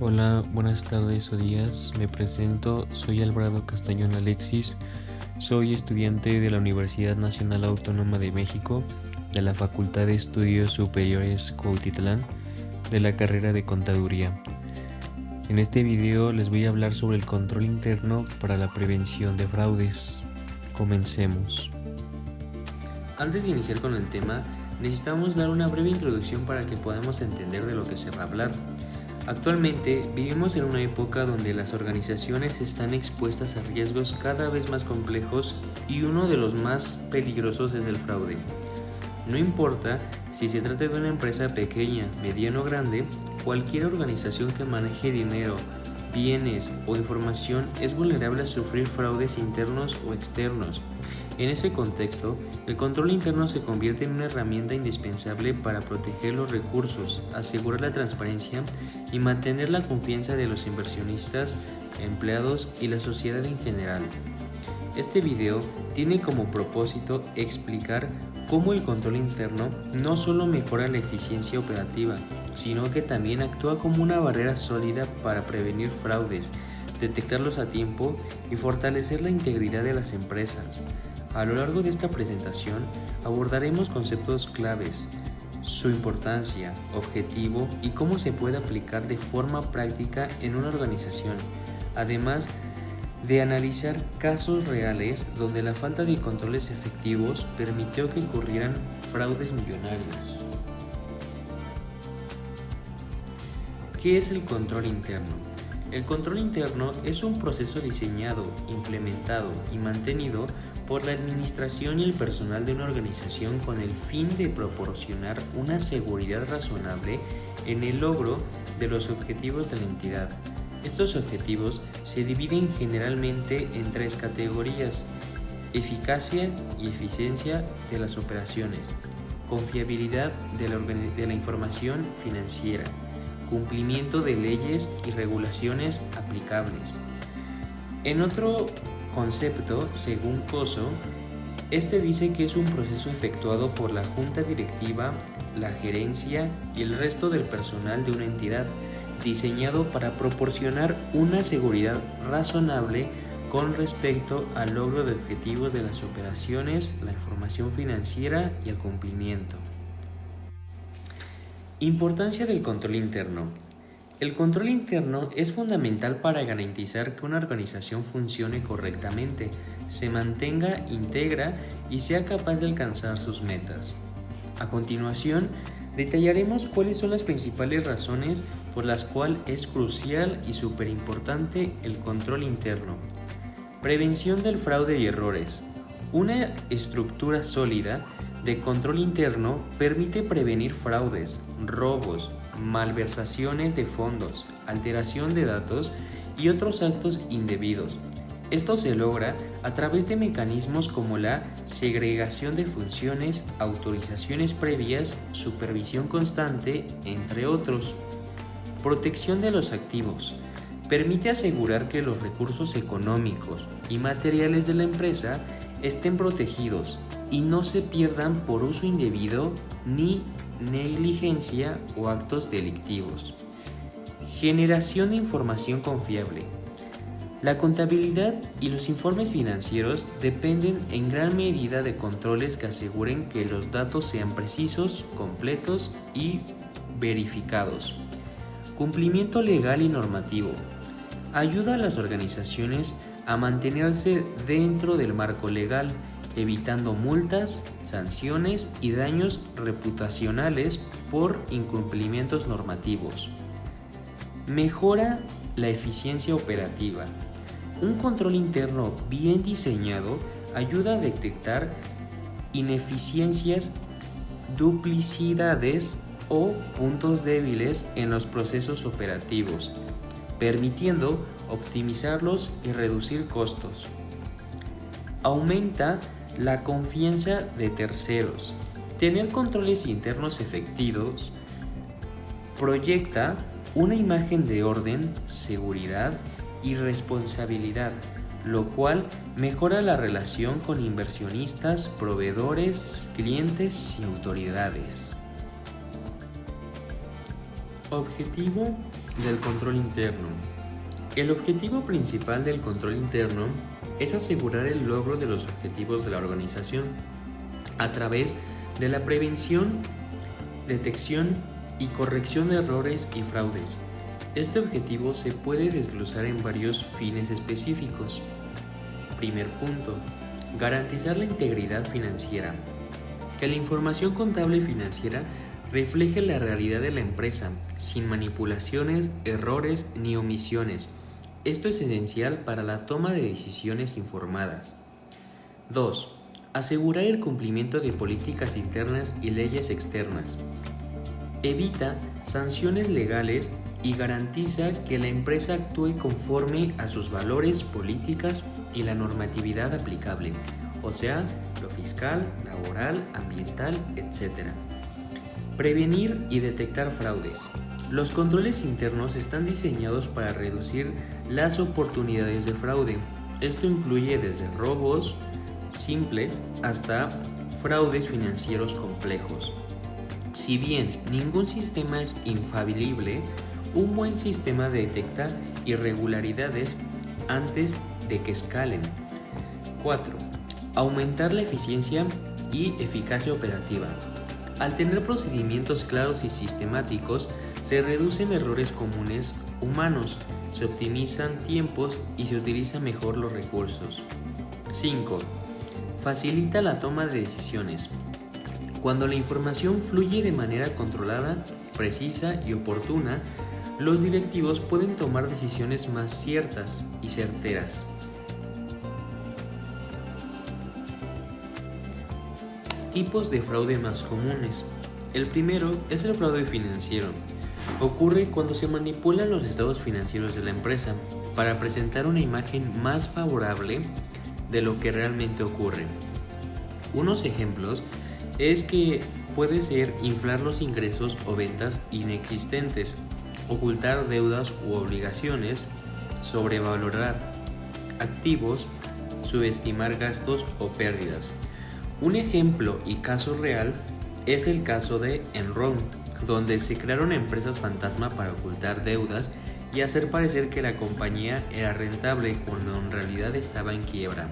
Hola, buenas tardes o días. Me presento, soy Alvarado Castañón Alexis. Soy estudiante de la Universidad Nacional Autónoma de México, de la Facultad de Estudios Superiores Cuautitlán, de la carrera de Contaduría. En este video les voy a hablar sobre el control interno para la prevención de fraudes. Comencemos. Antes de iniciar con el tema, necesitamos dar una breve introducción para que podamos entender de lo que se va a hablar. Actualmente vivimos en una época donde las organizaciones están expuestas a riesgos cada vez más complejos y uno de los más peligrosos es el fraude. No importa si se trata de una empresa pequeña, mediana o grande, cualquier organización que maneje dinero, bienes o información es vulnerable a sufrir fraudes internos o externos. En ese contexto, el control interno se convierte en una herramienta indispensable para proteger los recursos, asegurar la transparencia y mantener la confianza de los inversionistas, empleados y la sociedad en general. Este video tiene como propósito explicar cómo el control interno no solo mejora la eficiencia operativa, sino que también actúa como una barrera sólida para prevenir fraudes, detectarlos a tiempo y fortalecer la integridad de las empresas. A lo largo de esta presentación abordaremos conceptos claves, su importancia, objetivo y cómo se puede aplicar de forma práctica en una organización, además de analizar casos reales donde la falta de controles efectivos permitió que ocurrieran fraudes millonarios. ¿Qué es el control interno? El control interno es un proceso diseñado, implementado y mantenido por la administración y el personal de una organización con el fin de proporcionar una seguridad razonable en el logro de los objetivos de la entidad. Estos objetivos se dividen generalmente en tres categorías: eficacia y eficiencia de las operaciones, confiabilidad de la información financiera, cumplimiento de leyes y regulaciones aplicables. En otro concepto, según Coso, este dice que es un proceso efectuado por la junta directiva, la gerencia y el resto del personal de una entidad, diseñado para proporcionar una seguridad razonable con respecto al logro de objetivos de las operaciones, la información financiera y el cumplimiento. Importancia del control interno. El control interno es fundamental para garantizar que una organización funcione correctamente, se mantenga íntegra y sea capaz de alcanzar sus metas. A continuación, detallaremos cuáles son las principales razones por las cuales es crucial y súper importante el control interno. Prevención del fraude y errores. Una estructura sólida de control interno permite prevenir fraudes, robos, malversaciones de fondos, alteración de datos y otros actos indebidos. Esto se logra a través de mecanismos como la segregación de funciones, autorizaciones previas, supervisión constante, entre otros. Protección de los activos. Permite asegurar que los recursos económicos y materiales de la empresa estén protegidos y no se pierdan por uso indebido ni negligencia o actos delictivos. Generación de información confiable. La contabilidad y los informes financieros dependen en gran medida de controles que aseguren que los datos sean precisos, completos y verificados. Cumplimiento legal y normativo. Ayuda a las organizaciones a mantenerse dentro del marco legal, evitando multas, sanciones y daños reputacionales por incumplimientos normativos. Mejora la eficiencia operativa. Un control interno bien diseñado ayuda a detectar ineficiencias, duplicidades o puntos débiles en los procesos operativos, permitiendo optimizarlos y reducir costos. Aumenta la confianza de terceros. Tener controles internos efectivos proyecta una imagen de orden, seguridad y responsabilidad, lo cual mejora la relación con inversionistas, proveedores, clientes y autoridades. Objetivo del control interno. El objetivo principal del control interno es asegurar el logro de los objetivos de la organización a través de la prevención, detección y corrección de errores y fraudes. Este objetivo se puede desglosar en varios fines específicos. Primer punto, garantizar la integridad financiera. Que la información contable y financiera refleje la realidad de la empresa, sin manipulaciones, errores ni omisiones. Esto es esencial para la toma de decisiones informadas. 2. Asegurar el cumplimiento de políticas internas y leyes externas. Evita sanciones legales y garantiza que la empresa actúe conforme a sus valores, políticas y la normatividad aplicable, o sea, lo fiscal, laboral, ambiental, etc. Prevenir y detectar fraudes. Los controles internos están diseñados para reducir las oportunidades de fraude. Esto incluye desde robos simples hasta fraudes financieros complejos. Si bien ningún sistema es infalible, un buen sistema detecta irregularidades antes de que escalen. 4. Aumentar la eficiencia y eficacia operativa. Al tener procedimientos claros y sistemáticos, se reducen errores comunes humanos, se optimizan tiempos y se utilizan mejor los recursos. 5. Facilita la toma de decisiones. Cuando la información fluye de manera controlada, precisa y oportuna, los directivos pueden tomar decisiones más ciertas y certeras. Tipos de fraude más comunes. El primero es el fraude financiero. Ocurre cuando se manipulan los estados financieros de la empresa para presentar una imagen más favorable de lo que realmente ocurre. Unos ejemplos es que puede ser inflar los ingresos o ventas inexistentes, ocultar deudas u obligaciones, sobrevalorar activos, subestimar gastos o pérdidas. Un ejemplo y caso real es el caso de Enron, donde se crearon empresas fantasma para ocultar deudas y hacer parecer que la compañía era rentable cuando en realidad estaba en quiebra.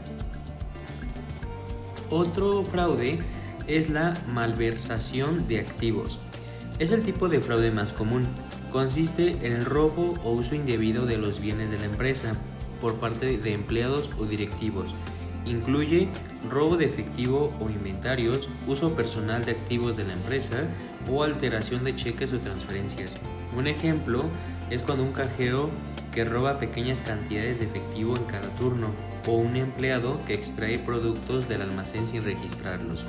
Otro fraude es la malversación de activos. Es el tipo de fraude más común. Consiste en el robo o uso indebido de los bienes de la empresa por parte de empleados o directivos. Incluye robo de efectivo o inventarios, uso personal de activos de la empresa o alteración de cheques o transferencias. Un ejemplo es cuando un cajero que roba pequeñas cantidades de efectivo en cada turno o un empleado que extrae productos del almacén sin registrarlos.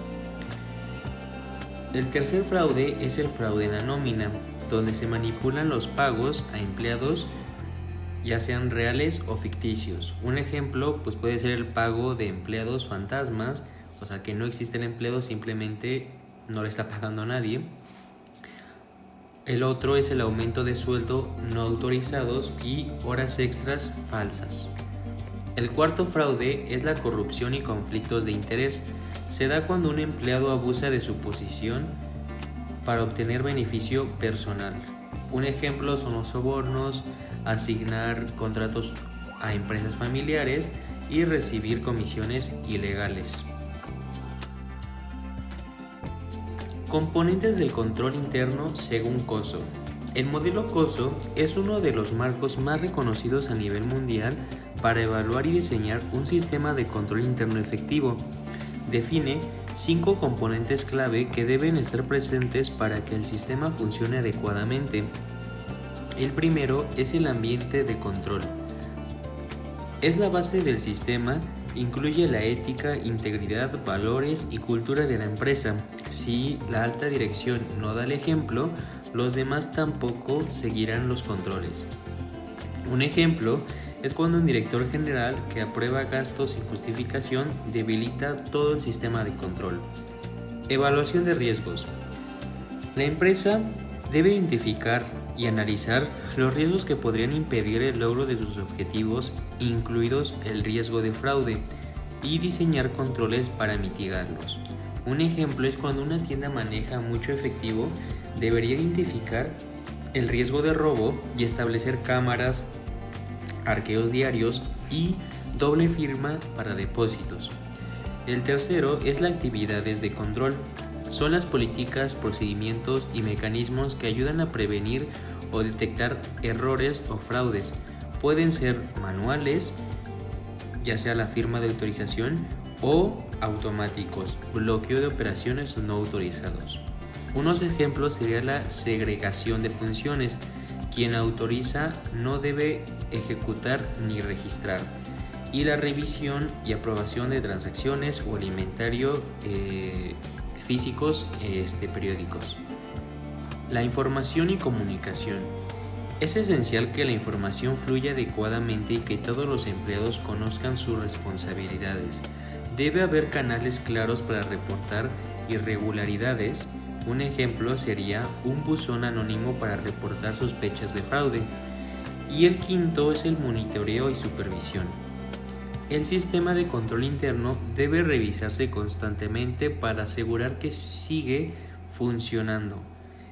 El tercer fraude es el fraude en la nómina, donde se manipulan los pagos a empleados, ya sean reales o ficticios. Un ejemplo puede ser el pago de empleados fantasmas, o sea que no existe el empleado, simplemente no le está pagando a nadie. El otro es el aumento de sueldo no autorizados y horas extras falsas. El cuarto fraude es la corrupción y conflictos de interés. Se da cuando un empleado abusa de su posición para obtener beneficio personal. Un ejemplo son los sobornos, asignar contratos a empresas familiares y recibir comisiones ilegales. Componentes del control interno según COSO. El modelo COSO es uno de los marcos más reconocidos a nivel mundial para evaluar y diseñar un sistema de control interno efectivo. Define 5 componentes clave que deben estar presentes para que el sistema funcione adecuadamente. El primero es el ambiente de control. Es la base del sistema, incluye la ética, integridad, valores y cultura de la empresa. Si la alta dirección no da el ejemplo, los demás tampoco seguirán los controles. Un ejemplo es cuando un director general que aprueba gastos sin justificación debilita todo el sistema de control. Evaluación de riesgos. La empresa debe identificar y analizar los riesgos que podrían impedir el logro de sus objetivos, incluidos el riesgo de fraude, y diseñar controles para mitigarlos. Un ejemplo es cuando una tienda maneja mucho efectivo, debería identificar el riesgo de robo y establecer cámaras, arqueos diarios y doble firma para depósitos. El tercero es las actividades de control. Son las políticas, procedimientos y mecanismos que ayudan a prevenir o detectar errores o fraudes. Pueden ser manuales, ya sea la firma de autorización, o automáticos, bloqueo de operaciones no autorizados. Unos ejemplos serían la segregación de funciones. Quien autoriza no debe ejecutar ni registrar. Y la revisión y aprobación de transacciones o el inventario físicos periódicos. La información y comunicación. Es esencial que la información fluya adecuadamente y que todos los empleados conozcan sus responsabilidades. Debe haber canales claros para reportar irregularidades. Un ejemplo sería un buzón anónimo para reportar sospechas de fraude. Y el quinto es el monitoreo y supervisión. El sistema de control interno debe revisarse constantemente para asegurar que sigue funcionando.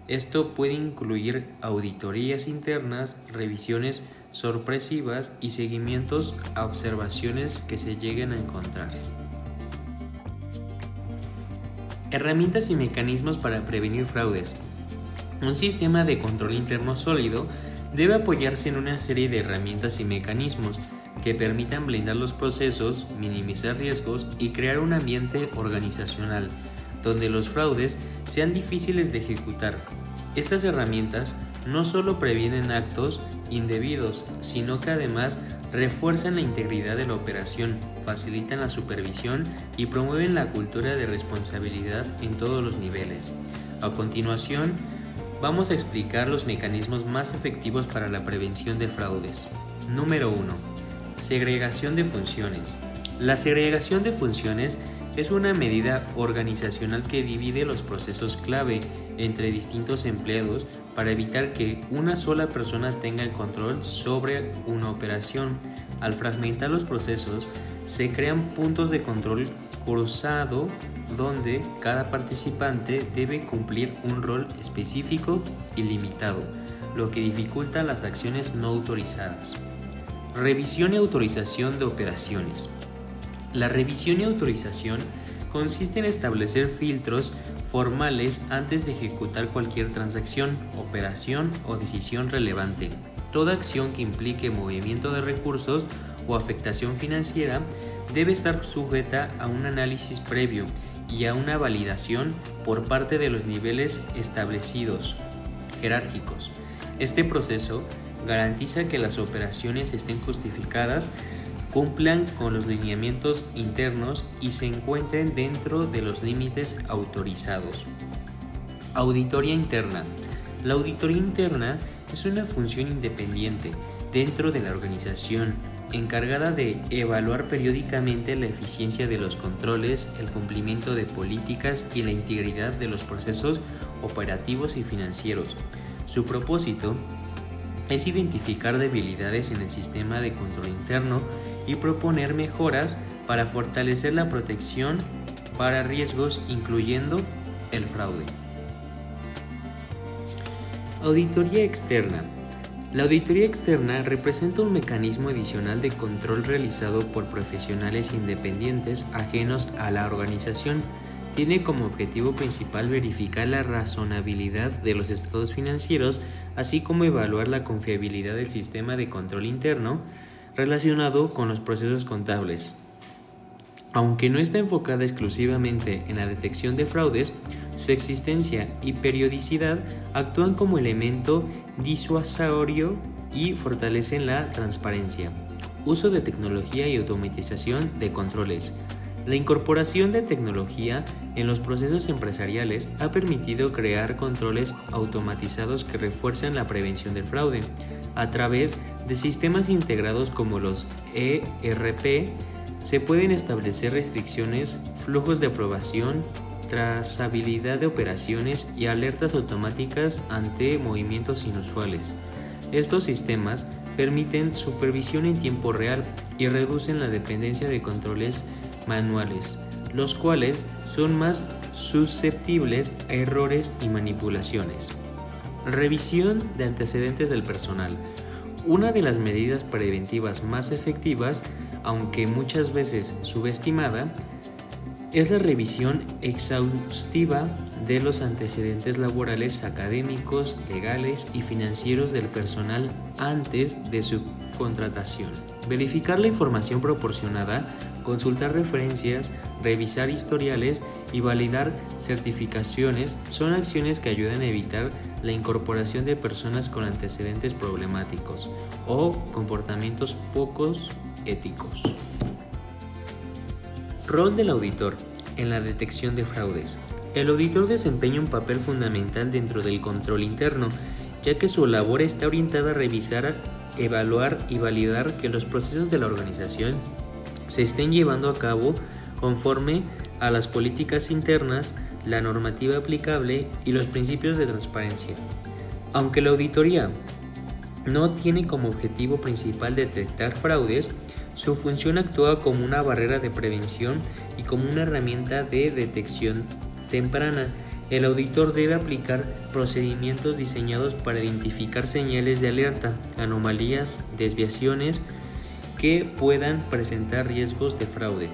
Esto puede incluir auditorías internas, revisiones sorpresivas y seguimientos a observaciones que se lleguen a encontrar. Herramientas y mecanismos para prevenir fraudes. Un sistema de control interno sólido debe apoyarse en una serie de herramientas y mecanismos que permitan blindar los procesos, minimizar riesgos y crear un ambiente organizacional donde los fraudes sean difíciles de ejecutar. Estas herramientas no solo previenen actos indebidos, sino que además refuerzan la integridad de la operación, facilitan la supervisión y promueven la cultura de responsabilidad en todos los niveles. A continuación, vamos a explicar los mecanismos más efectivos para la prevención de fraudes. Número 1. Segregación de funciones. La segregación de funciones es una medida organizacional que divide los procesos clave entre distintos empleados para evitar que una sola persona tenga el control sobre una operación. Al fragmentar los procesos, se crean puntos de control cruzado donde cada participante debe cumplir un rol específico y limitado, lo que dificulta las acciones no autorizadas. Revisión y autorización de operaciones. La revisión y autorización consiste en establecer filtros formales antes de ejecutar cualquier transacción, operación o decisión relevante. Toda acción que implique movimiento de recursos o afectación financiera debe estar sujeta a un análisis previo y a una validación por parte de los niveles establecidos, jerárquicos. Este proceso garantiza que las operaciones estén justificadas, cumplan con los lineamientos internos y se encuentren dentro de los límites autorizados. Auditoría interna. La auditoría interna es una función independiente dentro de la organización encargada de evaluar periódicamente la eficiencia de los controles, el cumplimiento de políticas y la integridad de los procesos operativos y financieros. Su propósito es identificar debilidades en el sistema de control interno y proponer mejoras para fortalecer la protección para riesgos, incluyendo el fraude. Auditoría externa. La auditoría externa representa un mecanismo adicional de control realizado por profesionales independientes ajenos a la organización. Tiene como objetivo principal verificar la razonabilidad de los estados financieros, así como evaluar la confiabilidad del sistema de control interno relacionado con los procesos contables. Aunque no está enfocada exclusivamente en la detección de fraudes, su existencia y periodicidad actúan como elemento disuasorio y fortalecen la transparencia. Uso de tecnología y automatización de controles. La incorporación de tecnología en los procesos empresariales ha permitido crear controles automatizados que refuerzan la prevención del fraude. A través de sistemas integrados como los ERP, se pueden establecer restricciones, flujos de aprobación, trazabilidad de operaciones y alertas automáticas ante movimientos inusuales. Estos sistemas permiten supervisión en tiempo real y reducen la dependencia de controles manuales, los cuales son más susceptibles a errores y manipulaciones. Revisión de antecedentes del personal. Una de las medidas preventivas más efectivas, aunque muchas veces subestimada, es la revisión exhaustiva de los antecedentes laborales, académicos, legales y financieros del personal antes de su contratación. Verificar la información proporcionada, consultar referencias, revisar historiales y validar certificaciones son acciones que ayudan a evitar la incorporación de personas con antecedentes problemáticos o comportamientos poco éticos. Rol del auditor en la detección de fraudes. El auditor desempeña un papel fundamental dentro del control interno, ya que su labor está orientada a revisar, evaluar y validar que los procesos de la organización se estén llevando a cabo conforme a las políticas internas, la normativa aplicable y los principios de transparencia. Aunque la auditoría no tiene como objetivo principal detectar fraudes, su función actúa como una barrera de prevención y como una herramienta de detección temprana. El auditor debe aplicar procedimientos diseñados para identificar señales de alerta, anomalías, desviaciones que puedan presentar riesgos de fraude.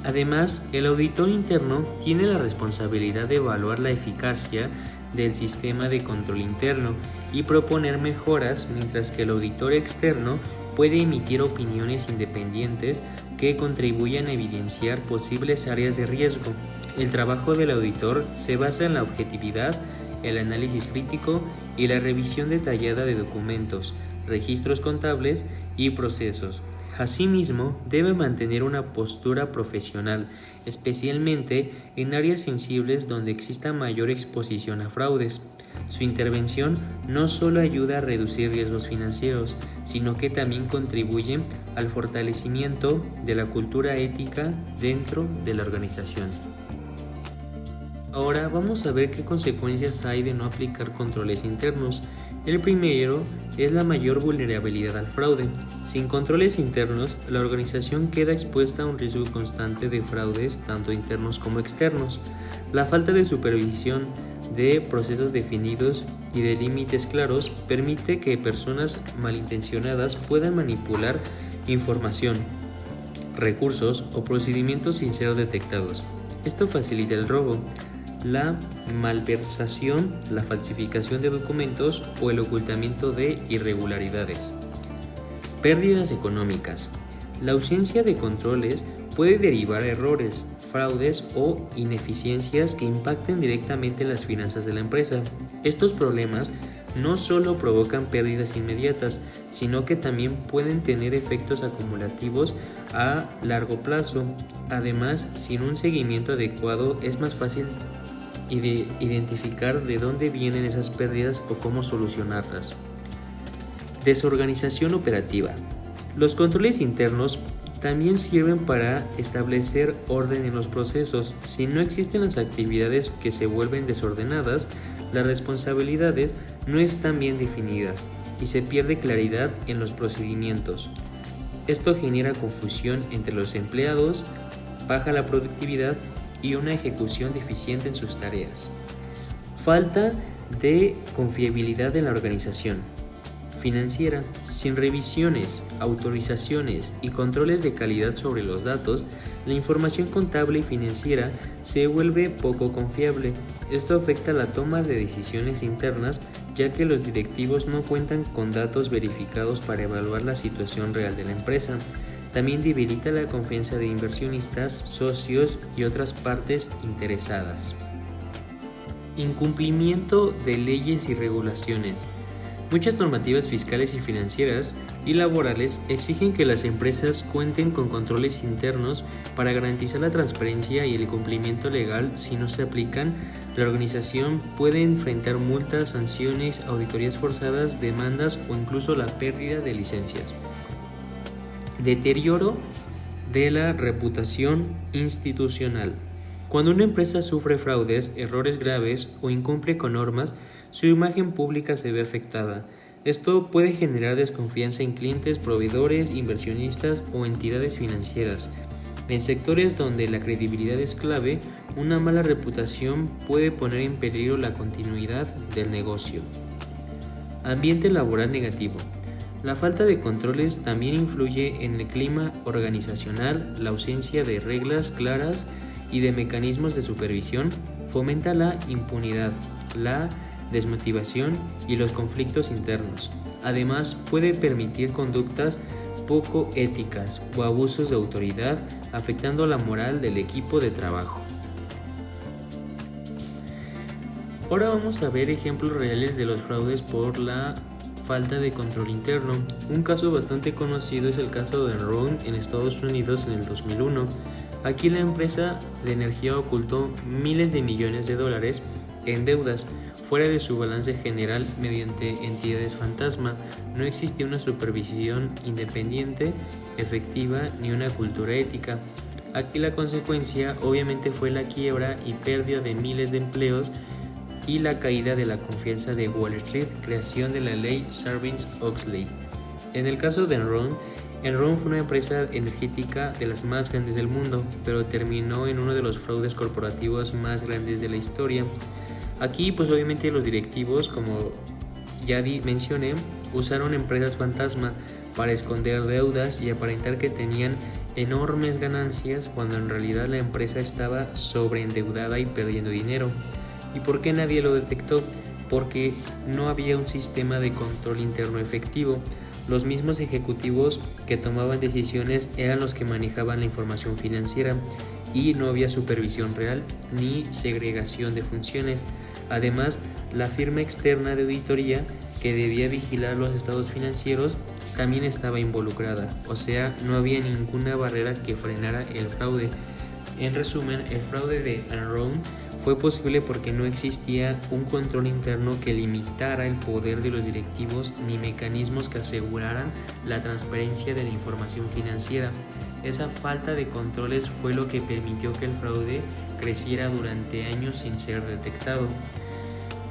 Además, el auditor interno tiene la responsabilidad de evaluar la eficacia del sistema de control interno y proponer mejoras, mientras que el auditor externo puede emitir opiniones independientes que contribuyan a evidenciar posibles áreas de riesgo. El trabajo del auditor se basa en la objetividad, el análisis crítico y la revisión detallada de documentos, registros contables y procesos. Asimismo, debe mantener una postura profesional, especialmente en áreas sensibles donde exista mayor exposición a fraudes. Su intervención no solo ayuda a reducir riesgos financieros, sino que también contribuye al fortalecimiento de la cultura ética dentro de la organización. Ahora vamos a ver qué consecuencias hay de no aplicar controles internos. El primero es la mayor vulnerabilidad al fraude. Sin controles internos, la organización queda expuesta a un riesgo constante de fraudes, tanto internos como externos. La falta de supervisión de procesos definidos y de límites claros permite que personas malintencionadas puedan manipular información, recursos o procedimientos sin ser detectados. Esto facilita el robo, la malversación, la falsificación de documentos o el ocultamiento de irregularidades. Pérdidas económicas. La ausencia de controles puede derivar a errores, fraudes o ineficiencias que impacten directamente las finanzas de la empresa. Estos problemas no solo provocan pérdidas inmediatas, sino que también pueden tener efectos acumulativos a largo plazo. Además, sin un seguimiento adecuado es más fácil identificar de dónde vienen esas pérdidas o cómo solucionarlas. Desorganización operativa. Los controles internos también sirven para establecer orden en los procesos. Si no existen las actividades que se vuelven desordenadas, las responsabilidades no están bien definidas y se pierde claridad en los procedimientos. Esto genera confusión entre los empleados, baja la productividad y una ejecución deficiente en sus tareas. Falta de confiabilidad en la organización financiera. Sin revisiones, autorizaciones y controles de calidad sobre los datos, la información contable y financiera se vuelve poco confiable. Esto afecta la toma de decisiones internas, ya que los directivos no cuentan con datos verificados para evaluar la situación real de la empresa. También debilita la confianza de inversionistas, socios y otras partes interesadas. Incumplimiento de leyes y regulaciones. Muchas normativas fiscales y financieras y laborales exigen que las empresas cuenten con controles internos para garantizar la transparencia y el cumplimiento legal. Si no se aplican, la organización puede enfrentar multas, sanciones, auditorías forzadas, demandas o incluso la pérdida de licencias. Deterioro de la reputación institucional. Cuando una empresa sufre fraudes, errores graves o incumple con normas, su imagen pública se ve afectada. Esto puede generar desconfianza en clientes, proveedores, inversionistas o entidades financieras. En sectores donde la credibilidad es clave, una mala reputación puede poner en peligro la continuidad del negocio. Ambiente laboral negativo. La falta de controles también influye en el clima organizacional. La ausencia de reglas claras y de mecanismos de supervisión fomenta la impunidad, la desmotivación y los conflictos internos. Además, puede permitir conductas poco éticas o abusos de autoridad, afectando la moral del equipo de trabajo. Ahora vamos a ver ejemplos reales de los fraudes por la falta de control interno. Un caso bastante conocido es el caso de Enron en Estados Unidos en el 2001. Aquí la empresa de energía ocultó miles de millones de dólares en deudas fuera de su balance general mediante entidades fantasma. No existía una supervisión independiente, efectiva, ni una cultura ética. Aquí la consecuencia obviamente fue la quiebra y pérdida de miles de empleos y la caída de la confianza de Wall Street, creación de la ley Sarbanes-Oxley. En el caso de Enron fue una empresa energética de las más grandes del mundo, pero terminó en uno de los fraudes corporativos más grandes de la historia. Aquí pues obviamente los directivos, como ya mencioné, usaron empresas fantasma para esconder deudas y aparentar que tenían enormes ganancias cuando en realidad la empresa estaba sobreendeudada y perdiendo dinero. ¿Y por qué nadie lo detectó? Porque no había un sistema de control interno efectivo. Los mismos ejecutivos que tomaban decisiones eran los que manejaban la información financiera y no había supervisión real ni segregación de funciones. Además, la firma externa de auditoría que debía vigilar los estados financieros también estaba involucrada, o sea, no había ninguna barrera que frenara el fraude. En resumen, el fraude de Enron fue posible porque no existía un control interno que limitara el poder de los directivos ni mecanismos que aseguraran la transparencia de la información financiera. Esa falta de controles fue lo que permitió que el fraude creciera durante años sin ser detectado.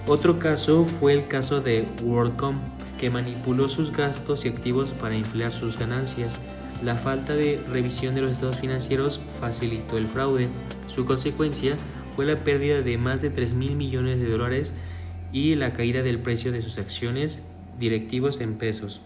Otro caso fue el caso de WorldCom, que manipuló sus gastos y activos para inflar sus ganancias. La falta de revisión de los estados financieros facilitó el fraude. Su consecuencia fue la pérdida de más de 3.000 millones de dólares y la caída del precio de sus acciones directivos en pesos.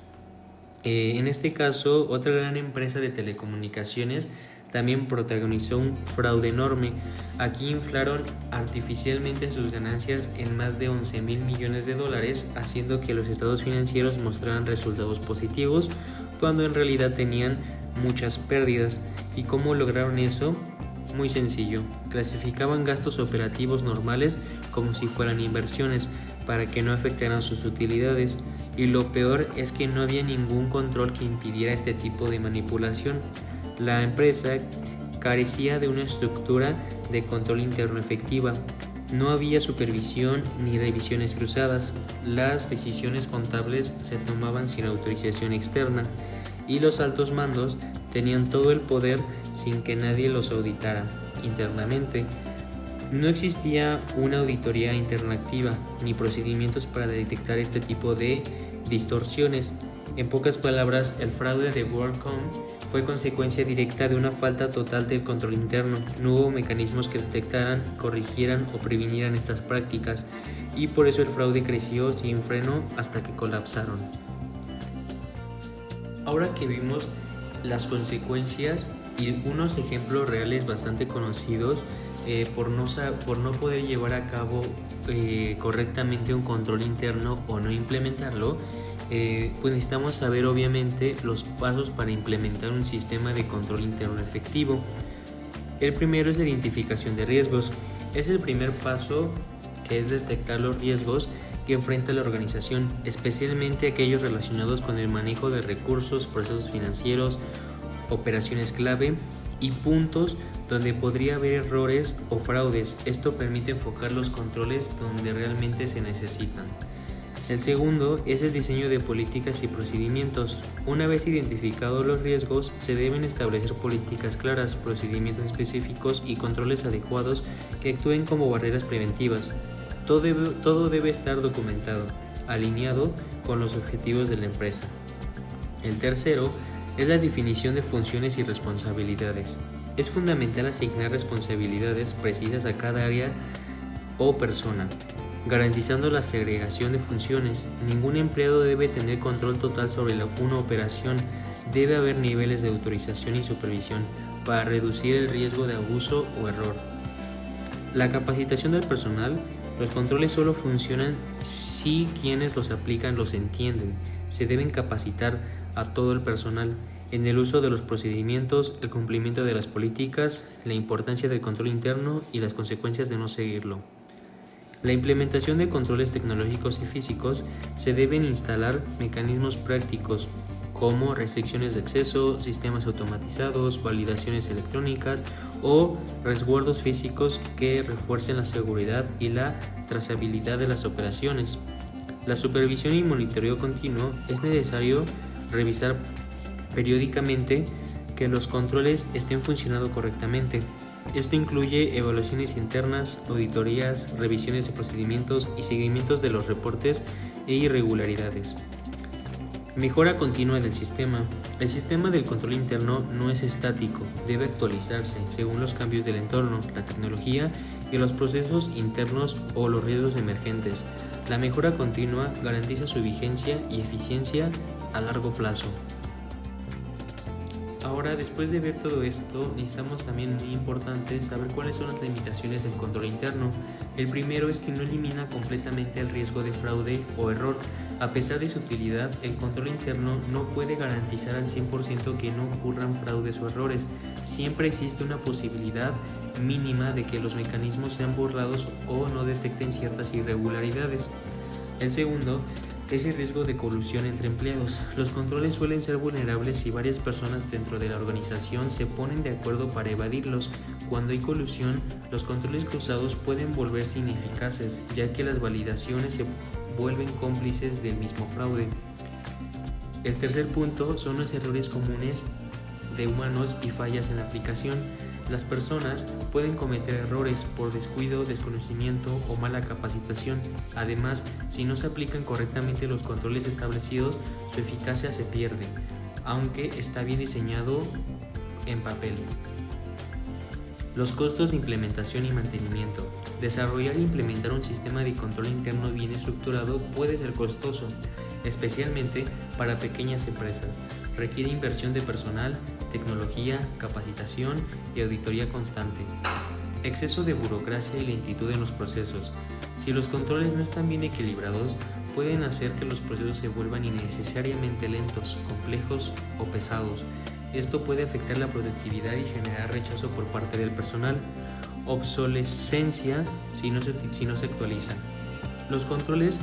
En este caso, otra gran empresa de telecomunicaciones también protagonizó un fraude enorme. Aquí inflaron artificialmente sus ganancias en más de 11.000 millones de dólares, haciendo que los estados financieros mostraran resultados positivos cuando en realidad tenían muchas pérdidas. ¿Y cómo lograron eso? Muy sencillo, clasificaban gastos operativos normales como si fueran inversiones para que no afectaran sus utilidades, y lo peor es que no había ningún control que impidiera este tipo de manipulación. La empresa carecía de una estructura de control interno efectiva, no había supervisión ni revisiones cruzadas, las decisiones contables se tomaban sin autorización externa y los altos mandos tenían todo el poder sin que nadie los auditara internamente. No existía una auditoría interna activa ni procedimientos para detectar este tipo de distorsiones. En pocas palabras, el fraude de WorldCom fue consecuencia directa de una falta total del control interno. No hubo mecanismos que detectaran, corrigieran o previnieran estas prácticas, y por eso el fraude creció sin freno hasta que colapsaron. Ahora que vimos las consecuencias y unos ejemplos reales bastante conocidos por no poder llevar a cabo correctamente un control interno o no implementarlo, pues necesitamos saber obviamente los pasos para implementar un sistema de control interno efectivo. El primero es la identificación de riesgos. Es el primer paso, que es detectar los riesgos que enfrenta la organización, especialmente aquellos relacionados con el manejo de recursos, procesos financieros, operaciones clave y puntos donde podría haber errores o fraudes. Esto permite enfocar los controles donde realmente se necesitan. El segundo es el diseño de políticas y procedimientos. Una vez identificados los riesgos, se deben establecer políticas claras, procedimientos específicos y controles adecuados que actúen como barreras preventivas. Todo debe estar documentado, alineado con los objetivos de la empresa. El tercero es la definición de funciones y responsabilidades. Es fundamental asignar responsabilidades precisas a cada área o persona. garantizando la segregación de funciones. Ningún empleado debe tener control total sobre una operación. Debe haber niveles de autorización y supervisión para reducir el riesgo de abuso o error. La capacitación del personal. Los controles solo funcionan si quienes los aplican los entienden. Se deben capacitar a todo el personal en el uso de los procedimientos, el cumplimiento de las políticas, la importancia del control interno y las consecuencias de no seguirlo. La implementación de controles tecnológicos y físicos. Se deben instalar mecanismos prácticos como restricciones de acceso, sistemas automatizados, validaciones electrónicas o resguardos físicos que refuercen la seguridad y la trazabilidad de las operaciones. La supervisión y monitoreo continuo. Es necesario revisar periódicamente que los controles estén funcionando correctamente. Esto incluye evaluaciones internas, auditorías, revisiones de procedimientos y seguimientos de los reportes e irregularidades. Mejora continua del sistema. El sistema del control interno no es estático, debe actualizarse según los cambios del entorno, la tecnología y los procesos internos o los riesgos emergentes. La mejora continua garantiza su vigencia y eficiencia a largo plazo. Ahora, después de ver todo esto, necesitamos también, muy importante, saber cuáles son las limitaciones del control interno. El primero es que no elimina completamente el riesgo de fraude o error. A pesar de su utilidad, el control interno no puede garantizar al 100% que no ocurran fraudes o errores. Siempre existe una posibilidad mínima de que los mecanismos sean borrados o no detecten ciertas irregularidades. El segundo es el riesgo de colusión entre empleados. Los controles suelen ser vulnerables si varias personas dentro de la organización se ponen de acuerdo para evadirlos. Cuando hay colusión, los controles cruzados pueden volverse ineficaces, ya que las validaciones se vuelven cómplices del mismo fraude. El tercer punto son los errores comunes de humanos y fallas en la aplicación. Las personas pueden cometer errores por descuido, desconocimiento o mala capacitación. Además, si no se aplican correctamente los controles establecidos, su eficacia se pierde, aunque está bien diseñado en papel. Los costos de implementación y mantenimiento. Desarrollar e implementar un sistema de control interno bien estructurado puede ser costoso, especialmente para pequeñas empresas. Requiere inversión de personal, tecnología, capacitación y auditoría constante. Exceso de burocracia y lentitud en los procesos. Si los controles no están bien equilibrados, pueden hacer que los procesos se vuelvan innecesariamente lentos, complejos o pesados. Esto puede afectar la productividad y generar rechazo por parte del personal. Obsolescencia si no se actualizan. Los controles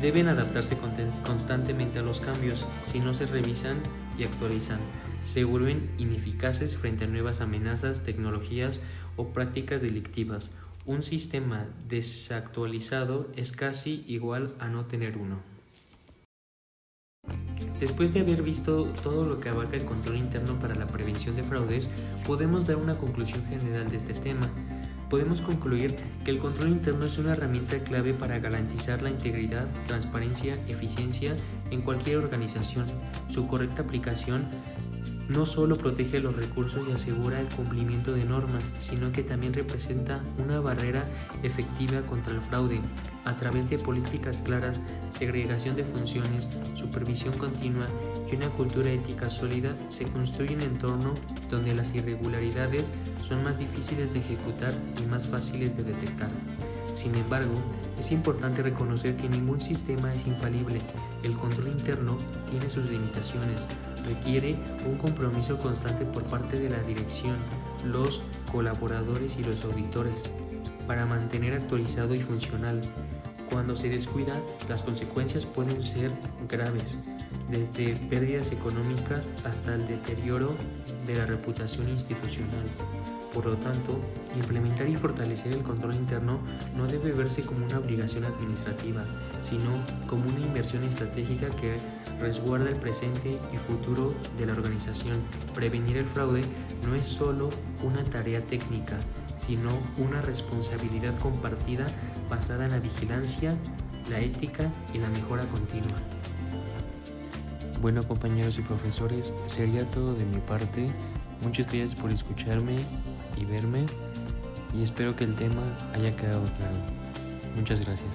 deben adaptarse constantemente a los cambios. Si no se revisan y actualizan, se vuelven ineficaces frente a nuevas amenazas, tecnologías o prácticas delictivas. Un sistema desactualizado es casi igual a no tener uno. Después de haber visto todo lo que abarca el control interno para la prevención de fraudes, podemos dar una conclusión general de este tema. Podemos concluir que el control interno es una herramienta clave para garantizar la integridad, transparencia, eficiencia en cualquier organización. Su correcta aplicación no solo protege los recursos y asegura el cumplimiento de normas, sino que también representa una barrera efectiva contra el fraude. A través de políticas claras, segregación de funciones, supervisión continua y una cultura ética sólida, se construye un entorno donde las irregularidades son más difíciles de ejecutar y más fáciles de detectar. Sin embargo, es importante reconocer que ningún sistema es infalible. El control interno tiene sus limitaciones. Requiere un compromiso constante por parte de la dirección, los colaboradores y los auditores para mantener actualizado y funcional. Cuando se descuida, las consecuencias pueden ser graves, desde pérdidas económicas hasta el deterioro de la reputación institucional. Por lo tanto, implementar y fortalecer el control interno no debe verse como una obligación administrativa, sino como una inversión estratégica que resguarda el presente y futuro de la organización. Prevenir el fraude no es solo una tarea técnica, sino una responsabilidad compartida basada en la vigilancia, la ética y la mejora continua. Bueno, compañeros y profesores, sería todo de mi parte. Muchas gracias por escucharme y verme, y espero que el tema haya quedado claro. Muchas gracias.